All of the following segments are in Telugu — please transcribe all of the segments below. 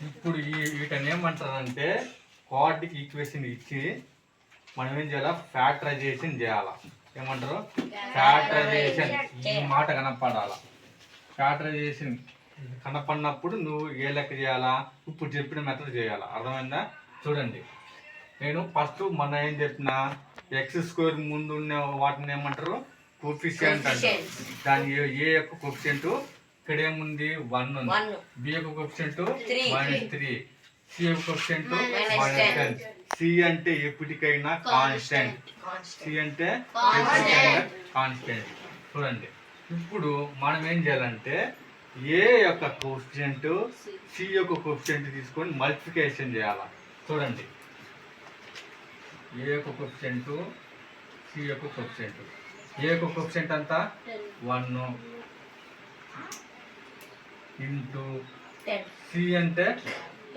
ఇప్పుడు వీటిని ఏమంటారంటే కోఆర్డినేట్ ఈక్వేషన్ ఇచ్చి మనం ఏం చేయాలా ఫ్యాక్టరైజేషన్ చేయాలా. ఏమంటారు? ఫ్యాక్టరైజేషన్. ఈ మాట కనపడాలా. ఫ్యాక్టరైజేషన్ కనపడినప్పుడు నువ్వు ఏ లెక్క చేయాలా, ఇప్పుడు చెప్పిన మెథడ్ చేయాలా. అర్థమైందా? చూడండి, నేను ఫస్ట్ మన ఏం చెప్పిన ఎక్స్ స్క్వేర్ ముందు ఉన్న వాటిని ఏమంటారు? కోఫిషియంట్ అంటారు. దాని ఏ యొక్క కోఫిషియంట్ ఇక్కడ ఏముంది? 1 ఉంది. బి యొక్క కోఫిషియంట్ -3, సి యొక్క కోఫిషియంట్ -10. సి అంటే ఎప్పటికైనా కాన్స్టెంట్. సి అంటే ఎప్పటికైనా కాన్స్టెంట్. చూడండి, ఇప్పుడు మనం ఏం చేయాలంటే ఏ యొక్క కోఫిషియంట్ సి యొక్క కోఫిషియంట్ తీసుకొని మల్టిప్లికేషన్ చేయాలి. చూడండి, ఏ యొక్క కోఫిషియంట్ సి యొక్క కోఫిషియంట్. ఏ యొక్క కోఫిషియంట్ అంతా 1 ఇంటూ సి అంటే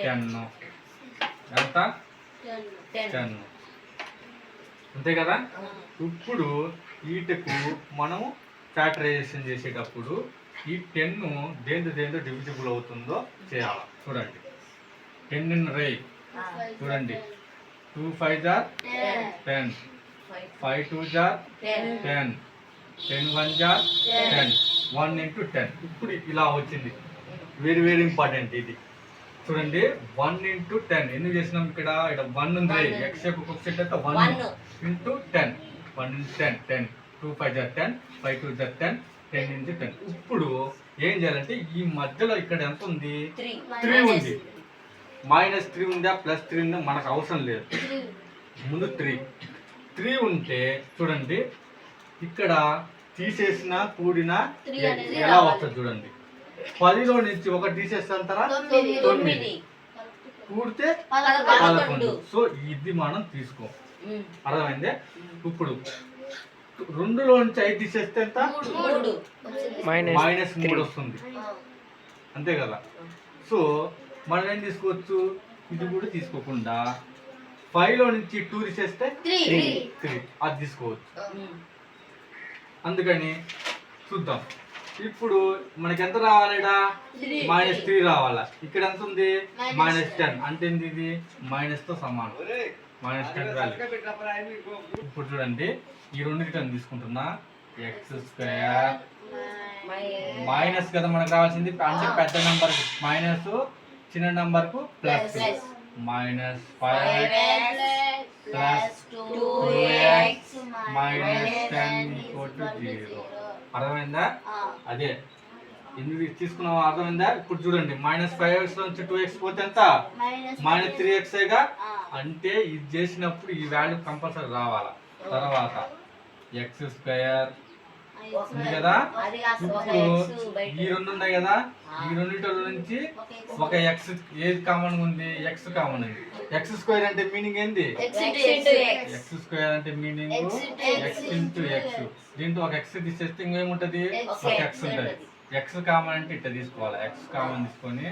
10. ఎంత? 10. అంతే కదా. ఇప్పుడు వీటికు మనము ఫ్యాక్టరైజేషన్ చేసేటప్పుడు ఈ 10 దేంతో డివిజిబుల్ అవుతుందో చేయాలి. చూడండి, 10 ఇన్ రై. చూడండి, 2 5 jar 10, 5 2 jar 10, 10 1 jar 10, 1 into 10. ఇప్పుడు ఇలా వచ్చింది. వెరీ వెరీ ఇంపార్టెంట్ ఇది. చూడండి, 1 into 10 ఎందుకు చేసినాం? ఇక్కడ 1 ఉంది. ఎక్స్ యొక్క కోఎఫిషియంట్ అయితే 1 into 10. 1 into 10 10, 2 5 jar 10, 5 2 jar 10, 10 into 10. ఇప్పుడు ఏం చేయాలంటే ఈ మధ్యలో ఇక్కడ ఎంత ఉంది? 3 ఉంది. -3 ఉందా +3 ఉందా మనకు అవసరం లేదు. ముందు 3 ఉంటే చూడండి, ఇక్కడ తీసేసిన కూడిన ఎలా వస్తుంది చూడండి. 10లో నుంచి 1 తీసేస్తారా? 9 కూడితే 11. సో ఇది మనం తీసుకో. అర్థమైందే? ఇప్పుడు 2లో నుంచి 5 తీసేస్తే ఎంత? -3 వస్తుంది. అంతే కదా. సో మనం ఏం తీసుకోవచ్చు? ఇది కూడా తీసుకోకుండా 5లో నుంచి 2 తీసేస్తే 3 అది తీసుకోవచ్చు. అందుకని చూద్దాం. ఇప్పుడు మనకి ఎంత రావాలి? -3 రావాలా. ఇక్కడ ఎంత ఉంది? -10. అంటే ఇది మైనస్తో సమానం. -10 వాల్యూ. ఇప్పుడు చూడండి, ఈ రెండింటిని తీసుకుంటున్నా. ఎక్స్ స్క్వేర్ మైనస్ కదా మనకు రావాల్సింది. అంటే పెద్ద నెంబర్ మైనస్, చిన్న నెంబర్ కు ప్లస్. -5 + 2x -10 = 0. అర్థమైందా? అదే ఎందుకు తీసుకున్నాం అర్థమైందా? ఇప్పుడు చూడండి, -5x నుంచి 2x పోతే ఎంత? -3x. అంటే ఇది చేసినప్పుడు ఈ వాల్యూ కంపల్సరీ రావాలా. తర్వాత ఎక్స్ స్క్వేర్ ఉంది కదా. ఇప్పుడు ఈ 2 ఉన్నాయి కదా, ఈ రెండింటిలో నుంచి ఒక ఎక్స్ ఏది కామన్ ఉంది? ఎక్స్ కామన్ ఉంది. ఎక్స్ స్క్వేర్ అంటే మీనింగ్ ఏంది? ఎక్స్ స్క్వేర్ అంటే మీనింగ్ ఎక్స్ ఇంటూ ఎక్స్. దీంట్లో ఒక ఎక్స్ తీసేస్తే ఇంకేముంటది? ఒక ఎక్స్ ఉంటుంది. ఎక్స్ కామన్ అంటే ఇట్లా తీసుకోవాలి. ఎక్స్ కామన్ తీసుకొని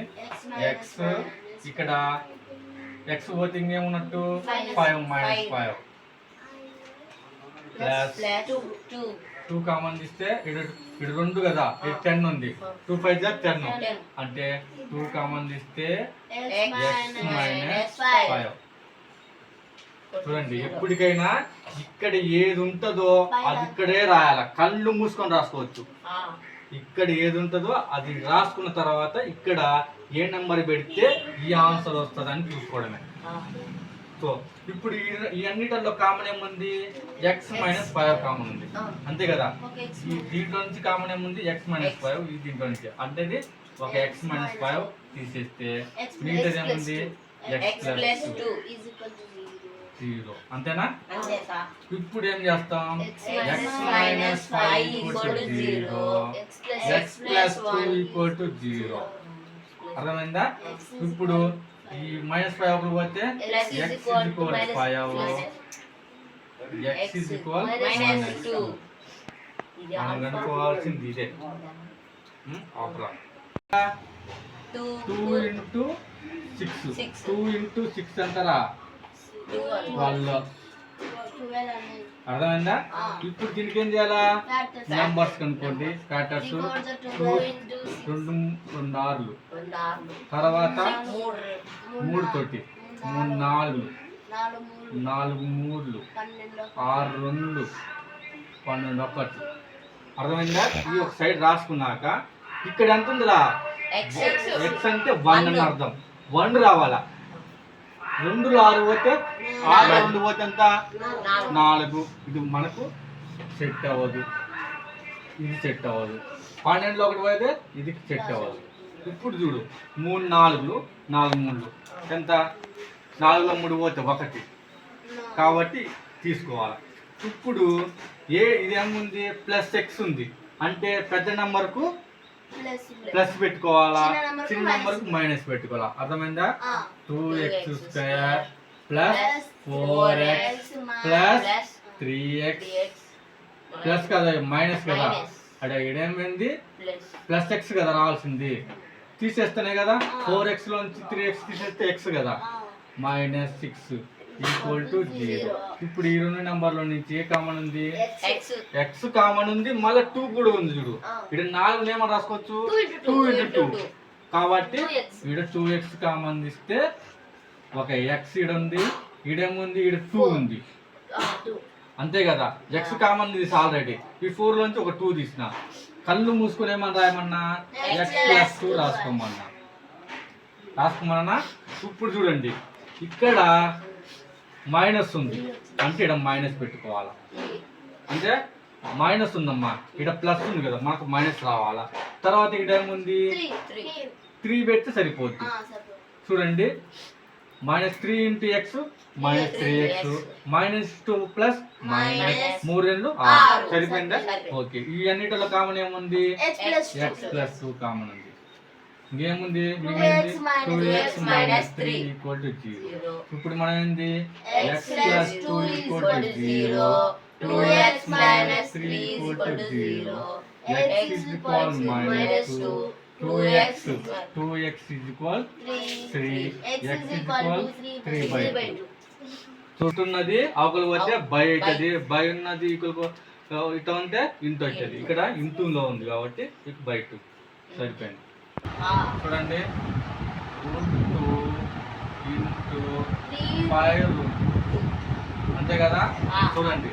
ఎక్స్ ఇక్కడ ఎక్స్ పోతే ఇంకేమున్నట్టు 5 -5 2 కామన్ తీస్తే ఇక్కడ 2 కదా, 10 ఉంది. 2 5 jar 10 అంటే 2 కామన్ తీస్తే x - 5. చూడండి, ఎప్పటికైనా ఇక్కడ ఏది ఉంటుందో అది ఇక్కడే రాయాల. కళ్ళు మూసుకొని రాసుకోవచ్చు. ఇక్కడ ఏది ఉంటుందో అది రాసుకున్న తర్వాత ఇక్కడ ఏ నెంబర్ పెడితే ఈ ఆన్సర్ వస్తుంది అని చూసుకోవడమే. సో ఇప్పుడు ఈ అన్నిటిలో కామన్ ఏముంది? x - 5 కామన్ ఉంది. అంతే కదా. ఈ దీంట్లో నుంచి కామన్ ఏముంది? x - 5. ఈ దీంట్లో నుంచి అంటే ఒక x - 5 తీసేస్తే మిగతాది ఏముంది? x + 2 0. అంతేనా? ఇప్పుడు ఏం చేస్తాం? x - 5 = 0, x + 2 = 0. అర్థమైందా? ఇప్పుడు ఈ -5 ఒకటి పోతే x = 5, x = -2. మనం కనుక్కోవాల్సింది ఇదే. 2 into 6. 2 into 6 అంటారా? 12. అర్థమైందా? ఇప్పుడు దీనికి ఏం చేయాలా? నెంబర్స్ కనుక్కోండి. ఫ్యాక్టర్స్ 2 ఆర్లు, తర్వాత 3 తోటి 3 4 4 3 6 2 12 1. అర్థమైందా? ఈ ఒక సైడ్ రాసుకున్నాక ఇక్కడ ఎంత ఉందిరా? ఎక్స్ అంటే 1 అని అర్థం. 1 రావాలా? 2లో 6 పోతే 6 2 పోతే ఎంత? 4. ఇది మనకు సెట్ అవ్వదు, ఇది సెట్ అవ్వదు. 12లో 1 పోతే ఇది సెట్ అవ్వదు. ఇప్పుడు చూడు, 3 4 4 3 ఎంత? 4లో 3 పోతే 1 కాబట్టి తీసుకోవాలి. ఇప్పుడు ఇది ఏముంది? ప్లస్ ఎక్స్ ఉంది అంటే పెద్ద నెంబర్కు ప్లస్ పెట్టుకోవాలా, చిన్న నెంబర్కు మైనస్ పెట్టుకోవాలా. అర్థమైందా? 2x² plus 4x plus 3x plus కదా, మైనస్ కదా. అదే ఇదేమైంది? ప్లస్ ఎక్స్ కదా రావాల్సింది. తీసేస్తేనే కదా 4x లోంచి 3x తీసేస్తే ఎక్స్ కదా. -6 ఈక్వల్ టు 0. ఇప్పుడు ఈ 2 నెంబర్లో నుంచి ఏ కామన్ ఉంది? ఎక్స్ కామన్ ఉంది, మళ్ళీ 2 కూడా ఉంది. చూడు, ఇక్కడ 4 ఏమని రాసుకోవచ్చు? 2 × 2 కాబట్టి ఇక్కడ 2x కామన్ ఇస్తే ఒక ఎక్స్ ఈడ ఉంది, ఈడేముంది? ఈడ 2 ఉంది, అంతే కదా. ఎక్స్ కామన్ తీసి ఆల్రెడీ ఈ 4 లోంచి ఒక 2 తీసిన. కళ్ళు మూసుకుని ఏమని రాయమన్నా? x+2 రాసుకోమన్నా. ఇప్పుడు చూడండి, ఇక్కడ మైనస్ ఉంది అంటే ఇక్కడ మైనస్ పెట్టుకోవాలా. అంటే మైనస్ ఉందమ్మా, ఇక్కడ ప్లస్ ఉంది కదా, మనకు మైనస్ రావాలా. తర్వాత ఇక్కడ ఏముంది? 3 పెడితే సరిపోద్ది. చూడండి, -3 × x -3x -2 ప్లస్ -3 సరిపోయిందా? ఓకే. ఈ అన్నిటిలో కామన్ ఏముంది? x+2 కామన్ ఉంది. ఇంకేముంది? 2x - 3 = 0. ఇప్పుడు మనం ఏంది? x+2 = 0, 2x - 3 = 0, x -2, 2x = 3, x = 3/2. చుట్టున్నది అవతల పోతే బై అవుతుంది, బై ఉన్నది ఈక్వల్ ఇటు ఉంటే ఇంటూ అవుతుంది. ఇక్కడ ఇంటూలో ఉంది కాబట్టి ఇటు బై 2 సరిపోయింది. చూడండి, √2 × 5 అంతే కదా. చూడండి,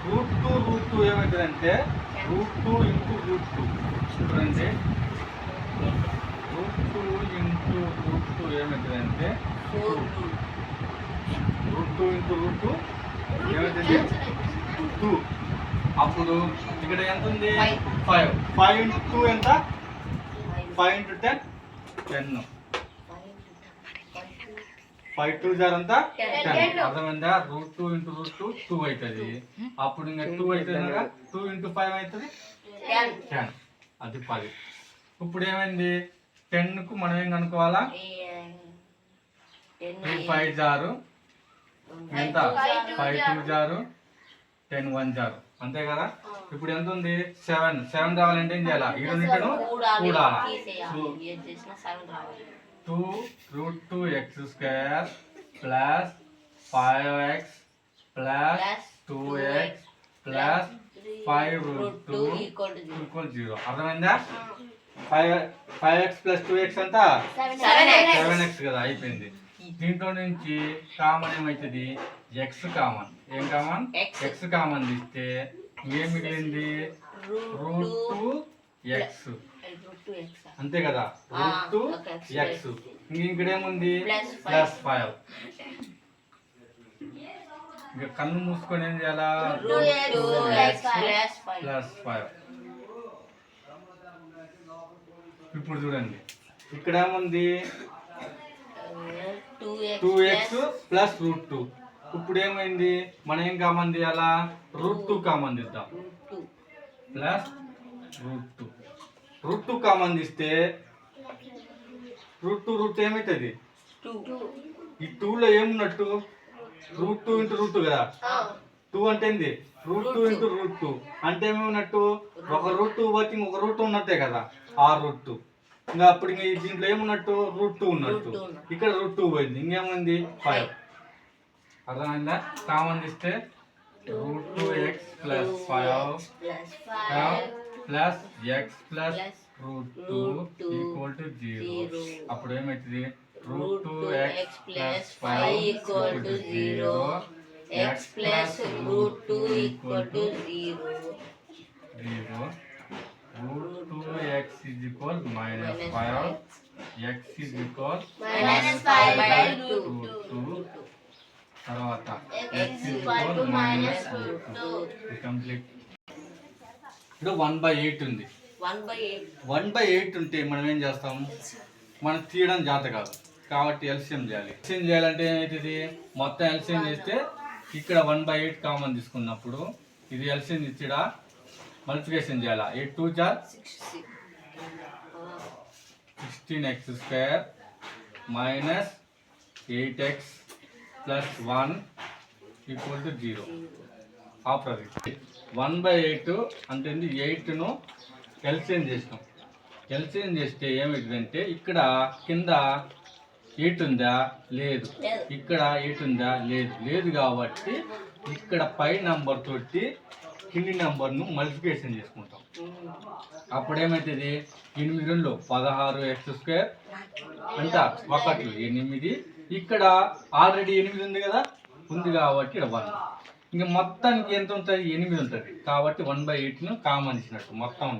√2 ఏమవుతుందంటే √2 × √2. చూడండి, √2 × √2 ఏమవుతుందంటే √2 × √2 ఏమవుతుంది? 2. అప్పుడు ఇక్కడ ఎంత ఉంది? 5. 5 × 2 ఎంత? 5 × 10 10. 5 2 జార్ అంతా 10. అర్థమైందా? √2 × √2 2 అవుతుంది. అప్పుడు ఇంకా 2 అవుతుంది కదా, 2 × 5 అవుతుంది 10. అది 10. ఇప్పుడు ఏమైంది? 10కు మనం ఏం కనుక్కోవాలా? 3 5 జారు ఎంత? 5 2 జారు 10 1 జారు, అంతే కదా. ఇప్పుడు ఎంత ఉంది? 7 రావాలంటే ఏం చేయాలా? ఈ రెండింటిను కూడాలా. 2 √2x² plus 5x plus 2x plus 5√2 = 0. అర్థమైందా? 5x + 2x అంతా 7x కదా, అయిపోయింది. దీంట్లో నుంచి కామన్ ఏమవుతుంది? X common. ఏం కామన్? ఎక్స్ కామన్ తీస్తే ఏం మిగిలింది? √2x అంతే కదా, √2x. ఇక్కడ ఏముంది? +5. ఇంకా కన్ను మూసుకొని ఏం చేయాలా? √2x +5. ఇప్పుడు చూడండి, ఇక్కడ ఏముంది? 2x + √2. ఇప్పుడు ఏమైంది? మనం ఏం కామన్ తీయాలా? √2 కామన్ తీద్దాం. ప్లస్ √2 కామన్ తీస్తే √2 ఏమవుతుంది? ఈ 2లో ఏమున్నట్టు? √2 × √2 కదా. 2 అంటే ఏంది? √2 × √2 అంటే ఏమన్నట్టు? ఒక √2 పోతే ఇంకొక √2 ఉన్నట్టే కదా, ఆ √2. ఇంకా అప్పుడు ఇంకా దీంట్లో ఏమున్నట్టు? √2 ఉన్నట్టు. ఇక్కడ √2 పోయింది, ఇంకేమైంది? 5. అర్థమైందా? కామన్ తీస్తే √2x + 5 ప్లస్ x ప్లస్ √2 = 0. అప్పుడు ఏమవుతుంది? √2x + 5 = 0, x plus √2 = 0. √2x = -5, x -5/2. తర్వాత x -√2 కంప్లీట్. ఇప్పుడు 1/8 ఉంది. 1/8 ఉంటే మనం ఏం చేస్తాం? మనం తీయడం జాత కాదు కాబట్టి ఎల్సిఎం చేయాలి. ఎల్సిఎం చేయాలంటే ఏమవుతుంది? మొత్తం ఎల్సిఎం చేస్తే ఇక్కడ 1/8 కామన్ తీసుకున్నప్పుడు ఇది ఎల్సిఎం ఇచ్చిడా మల్టిప్లికేషన్ చేయాలా. 8 2 = 16x² - 8x + 1 = 0. ఆపరేట్ 1/8 అంటే 8ను ఎల్సిఎం చేసినాం. ఎల్సిఎం చేస్తే ఏమవుతుందంటే ఇక్కడ కింద 8 ఉందా? లేదు. ఇక్కడ 8 ఉందా? లేదు. లేదు కాబట్టి ఇక్కడ పై నెంబర్ తోటి కింది నెంబర్ను మల్టిప్లికేషన్ చేసుకుంటాం. అప్పుడు ఏమవుతుంది? 8 2 16x² అంట 1 8. ఇక్కడ ఆల్రెడీ 8 ఉంది కదా, ఉంది కాబట్టి ఇక్కడ 1. ఇంకా మొత్తానికి ఎంత ఉంటుంది? 8 ఉంటుంది కాబట్టి 1/8ను కామన్ ఇచ్చినట్టు మొత్తం.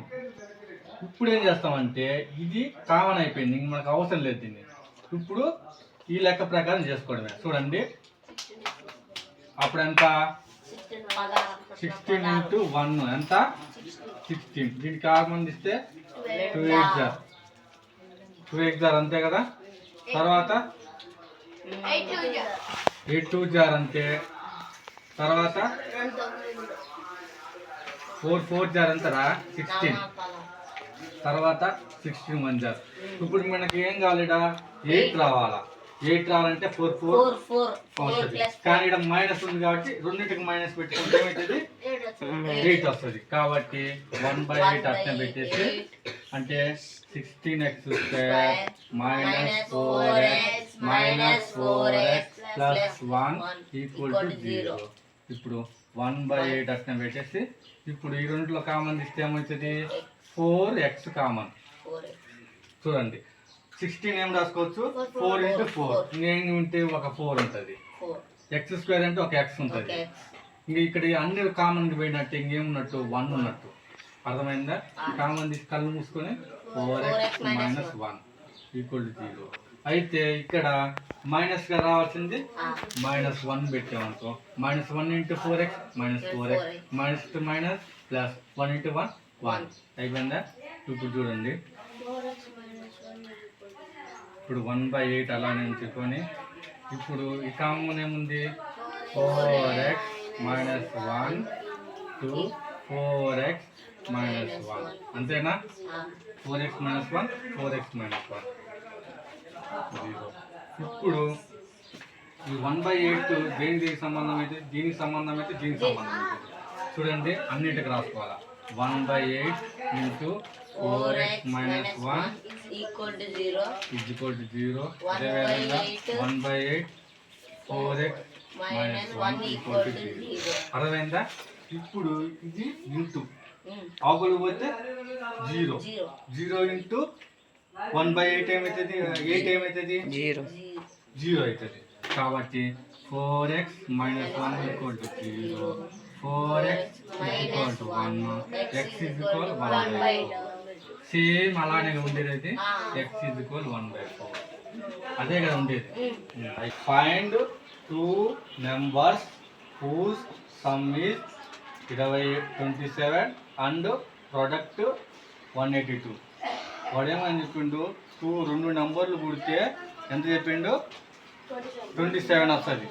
ఇప్పుడు ఏం చేస్తామంటే ఇది కామన్ అయిపోయింది, ఇంక మనకు అవసరం లేదు దీన్ని. ఇప్పుడు ఈ లెక్క ప్రకారం చేసుకోవడమే. చూడండి అప్పుడు ఎంత? 16 × 1 ఎంత? 16. దీనికి కామన్ ఇస్తే 2x అంతే కదా. తర్వాత 8 2 అంతే. తర్వాత 4 4 అంటారా? 16. తర్వాత 16 1 ఇప్పుడు మనకి ఏం కావాలి? 8 రావాలా. 8 రావాలంటే 4 4 వస్తుంది. కానీ ఇక్కడ మైనస్ ఉంది కాబట్టి రెండింటికి మైనస్ పెట్టుకుంటే ఏమవుతుంది? 8 వస్తుంది. కాబట్టి 1/8 అర్థం పెట్టేసి అంటే 16x² - 4x + 1 = 0. ఇప్పుడు 1/8 అర్థం పెట్టేసి ఇప్పుడు ఈ రెండులో కామన్ తీస్తే ఏమవుతుంది? 4x common. చూడండి 16 ఏం రాసుకోవచ్చు? 4 × 4 ఇంకేం ఉంటే ఒక 4 ఉంటుంది. x² అంటే ఒక x ఉంటుంది. ఇంక ఇక్కడ అన్ని కామన్ పోయినట్టు ఇంకేమున్నట్టు? 1 ఉన్నట్టు. అర్థమైందా? కామన్ తీసి కళ్ళు మూసుకొని 4x - 1 = 0. అయితే ఇక్కడ మైనస్ గా రావాల్సింది -1 పెట్టామనుకో. -1 × 4x -4x -2 +1 × 1 1 అయిపోయిందా? ఇప్పుడు చూడండి ఇప్పుడు 1/8 అలానే ఉంచుకొని ఇప్పుడు ఈ కామన్ ఏముంది? 4x - 1 to 4x - 1 అంతేనా? 4x - 1 4x - 1 0. ఇప్పుడు ఈ 1/8 దేనికి సంబంధం అయితే దీనికి సంబంధం అయితే దీనికి సంబంధం అయితే చూడండి అన్నిటికి రాసుకోవాలా. 1/8 × 4x - 1 = 0. అదేవిధంగా 1/8 4x - 1 = 0. అర్థమైందా? ఇప్పుడు ఇది ఇంటూ ఆకులు పోతే 0 0 × 1/8 ఏమవుతుంది? 8 ఏమవుతుంది? 0 అవుతుంది. కాబట్టి 4x - 1 = 0, 4x = 1, x = 1/4. సేమ్ అలానే ఉండేది. x = 1/4 అదే కదా ఉండేది. I find 2 numbers whose sum is 27 and product 182. వాడేమని చెప్పిండు? 2 నెంబర్లు కూడితే ఎంత చెప్పిండు? 27 వస్తుంది.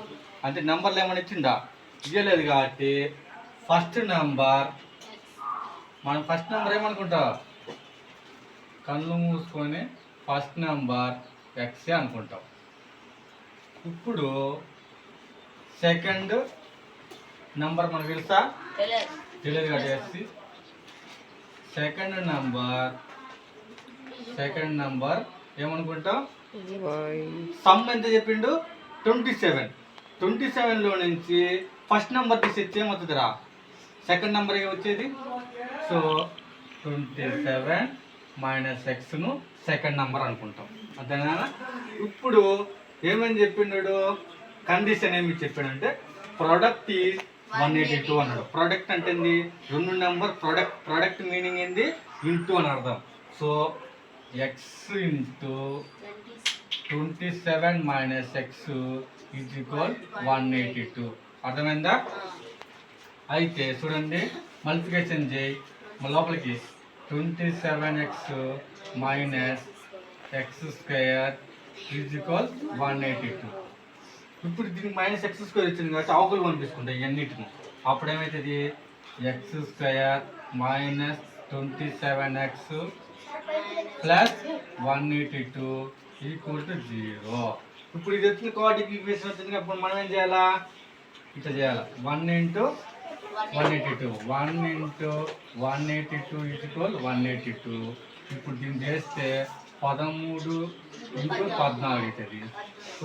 అంటే నెంబర్లు ఏమైనా ఇచ్చిందా? ఇవ్వలేదు కాబట్టి ఫస్ట్ నెంబర్ మనం ఫస్ట్ నెంబర్ ఏమనుకుంటా? కళ్ళు మూసుకొని ఫస్ట్ నెంబర్ ఎక్సే అనుకుంటాం. ఇప్పుడు సెకండ్ నెంబర్ మనకు తెలుసా? తెలియదు కాబట్టి సెకండ్ నెంబర్ ఏమనుకుంటాం? సమ్ ఎంత చెప్పిండు? 27. 27లో నుంచి ఫస్ట్ నెంబర్ తీసేస్తే ఏమవుతుందిరా? సెకండ్ నెంబర్ వచ్చేది. సో 27 మైనస్ ఎక్స్ను సెకండ్ నెంబర్ అనుకుంటాం. అంతేనా? ఇప్పుడు ఏమని చెప్పిండు? కండిషన్ ఏమి చెప్పాడంటే ప్రోడక్ట్ ఈజ్ 182 అన్నాడు. ప్రోడక్ట్ అంటే ఏంది? రెండు నెంబర్ ప్రోడక్ట్ మీనింగ్ ఏంది? ఇంటూ అని అర్థం. So X into 27 minus X is equal 182. అర్థమైందా? అయితే చూడండి, మల్టిప్లికేషన్ చేయి లోపలికి. 27x minus X square is equal 182. ఇప్పుడు దీనికి మైనస్ ఎక్స్ స్క్వేర్ వచ్చింది కాబట్టి ఆకులు పంపించుకుంటాయి ఇవన్నిటిని. అప్పుడు ఏమవుతుంది? X square minus 27x plus 182 equal to 0. ఇప్పుడు ఇది వచ్చిన కోఆర్డినేట్ ఈక్వేషన్ వచ్చింది. అప్పుడు మనం ఏం చేయాలా? ఇట్లా చేయాలి. 1 ఇంటూ 182 1 ఇంటూ 182 ఈక్వల్ 182. ఇప్పుడు దీన్ని చేస్తే 13 ఇంటూ 14 అవుతుంది.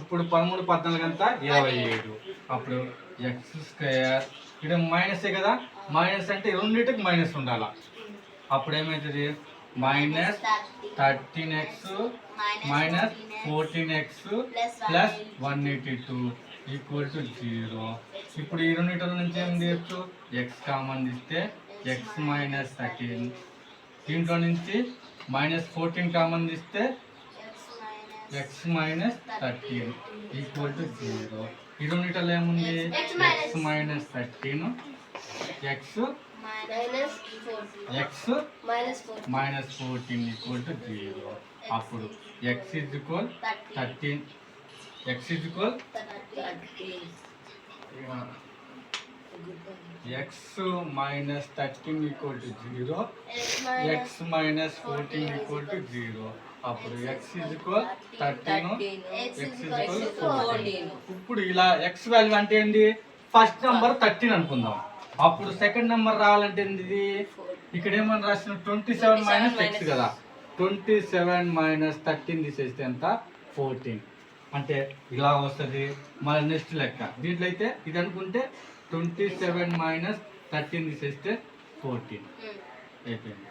ఇప్పుడు 13 14 అంతా 27. అప్పుడు ఎక్స్ స్క్వేర్ ఇక్కడ మైనసే కదా, మైనస్ అంటే రెండింటికి మైనస్ ఉండాలి. అప్పుడు ఏమవుతుంది? Minus 13x minus 14x plus 182 equal to 0. ఇప్పుడు ఈ రెండింటిల నుంచి ఏం చేయొచ్చు? ఎక్స్ కామన్ తీస్తే ఎక్స్ మైనస్ 13, దీంట్లో నుంచి మైనస్ 14 కామన్ తీస్తే ఎక్స్ మైనస్ 13 ఈక్వల్ టు 0. ఈ రెండింటిలో ఏముంది? X minus 13 X minus 14 equal to 0. అప్పుడు X is equal 13 X is equal X minus 13 equal to 0, X minus 14 equal to 0. అప్పుడు X is equal 13 X is equal 14. ఇప్పుడు ఇలా ఎక్స్ వాల్యూ అంటే ఏంటి? ఫస్ట్ నెంబర్ 13 అనుకుందాం. అప్పుడు సెకండ్ నెంబర్ రావాలంటే ఏంటి? ఇక్కడ ఏమని రాసిన 27 మైనస్ ఎక్స్ కదా. 27 మైనస్ 13 తీసేస్తే ఎంత? 14. అంటే ఇలా వస్తుంది. మళ్ళీ నెక్స్ట్ లెక్క దీంట్లో అయితే ఇది అనుకుంటే 27 మైనస్ 13 తీసేస్తే 14 అయిపోయింది.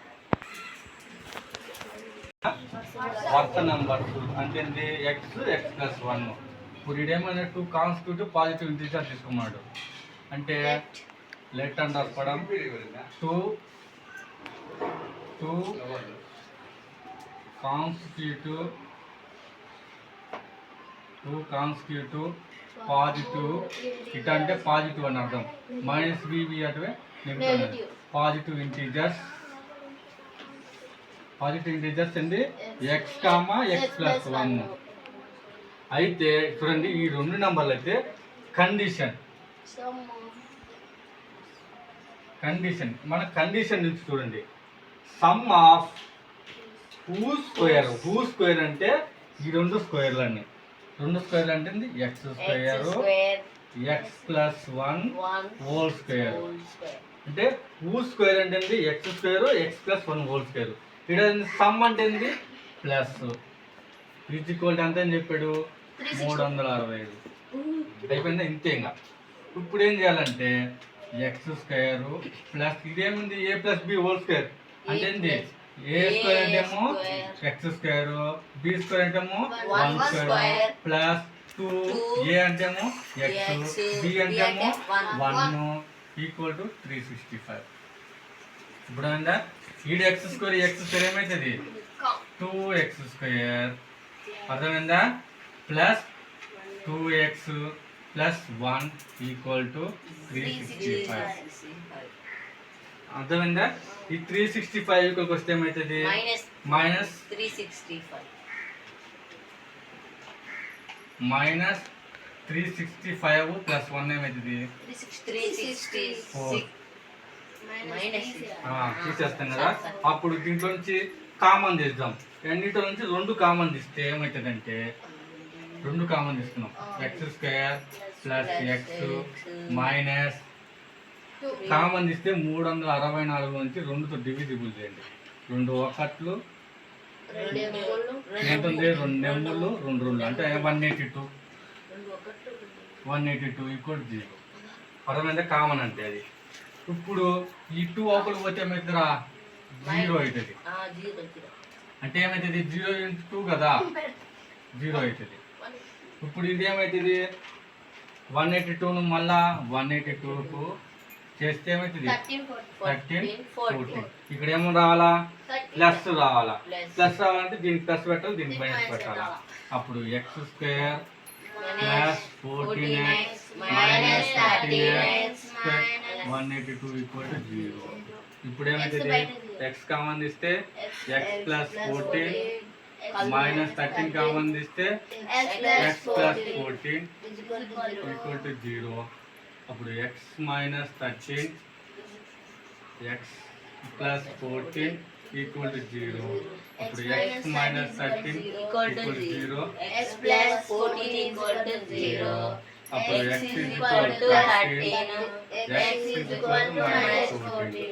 వర్త నెంబర్ అంటే ఎక్స్ ఎక్స్ ప్లస్ 1. ఇప్పుడు ఇదేమైనా 2 కాన్స్టిట్యూటివ్ పాజిటివ్ ఇంటిజర్ తీసుకున్నాడు. అంటే లెట్ అని రాసుకోవడం 2 కాన్స్టిట్యూటివ్ పాజిటివ్. ఇట అంటే పాజిటివ్ అని అర్థం. మైనస్ బీబీ అటువే నెగిటివ్. పాజిటివ్ ఇంటీజర్స్ అండి ఎక్స్ కామా ఎక్స్ ప్లస్ 1. అయితే చూడండి, ఈ రెండు నెంబర్లు అయితే కండిషన్ మన కండిషన్ నుంచి చూడండి. సమ్ ఆఫ్ హూ స్క్వేర్ అంటే ఈ రెండు స్క్వేర్లు అంటే X square X plus 1 whole square. అంటే హూ స్క్వేర్ అంటే X square X plus 1 whole square. ఇక్కడ సమ్ అంటే ఏంది? ప్లస్ ఈజ్ ఈక్వల్ ఎంత అని చెప్పాడు? 365. అయిపోయిందా? ఇంతే. ఇంకా ఇప్పుడు ఏం చేయాలంటే ఎక్స్ స్క్వేర్ ప్లస్ ఇదేముంది? A plus B whole square అంటే ఏంది? ఏ స్క్వేర్ అంటేమో ఎక్స్ స్క్వేర్, బి స్క్వేర్ అంటేమో 1 స్క్వేర్ ప్లస్ 2 ఏ అంటేమో ఎక్స్, బి అంటేమో 1 ఈక్వల్ టు 365. ఇప్పుడు అంటే ఈడు ఎక్స్ స్క్వేర్ ఏమవుతుంది? 2x square. అర్థమైందా? Plus 2x plus 1 equal to 365. అర్థమైందా? ఈ 365 ఈక్వల్కి వస్తే ఏమవుతుంది? మైనస్ 365 ప్లస్ 1 ఏమవుతుంది? 364. తీసేస్తాం కదా. అప్పుడు దీంట్లో నుంచి కామన్ తీద్దాం. రెండింటిలో నుంచి 2 కామన్ తీస్తే ఏమవుతుందంటే 2 కామన్ తీసుకున్నాం. X square plus X minus common తీస్తే 364 నుంచి 2తో డివిజిబుల్ చేయండి. 2 ఒకట్లు ఎంత ఉంది? 2 నెంబర్లు 2 2 అంటే 182. 182 ఈక్వల్ 0. అర్థమైందా? కామన్ అంటే అది. ఇప్పుడు ఈ 2 లోపలికి పోతే ఏమవుతుందిరా? 0 అవుతుంది. అంటే ఏమవుతుంది? 0 × 2 కదా, 0 అవుతుంది. ఇప్పుడు ఇది ఏమవుతుంది? 182ను మళ్ళా 182కు చేస్తే ఏమవుతుంది? 13, 14. ఇక్కడ ఏమో రావాలా? ప్లస్ రావాలా. ప్లస్ రావాలంటే దీనికి ప్లస్ పెట్టాలి, దీనికి మైనస్ పెట్టాలా. అప్పుడు x² plus 14x minus 13x 182 equal to 0. ఇప్పుడు ఏమవుతుంది? x కామన్ తీస్తే x ప్లస్ 14 మైనస్ 13 కామన్ తీస్తే x ప్లస్ 14 ఈక్వల్ టు 0. అప్పుడు x minus 13 x plus 14 equal to 0. అప్పుడు x minus 13 equal to 0. x plus 14 equal to 0. అప్పుడు x x is equal equal to to 13 13. x is equal to minus 14.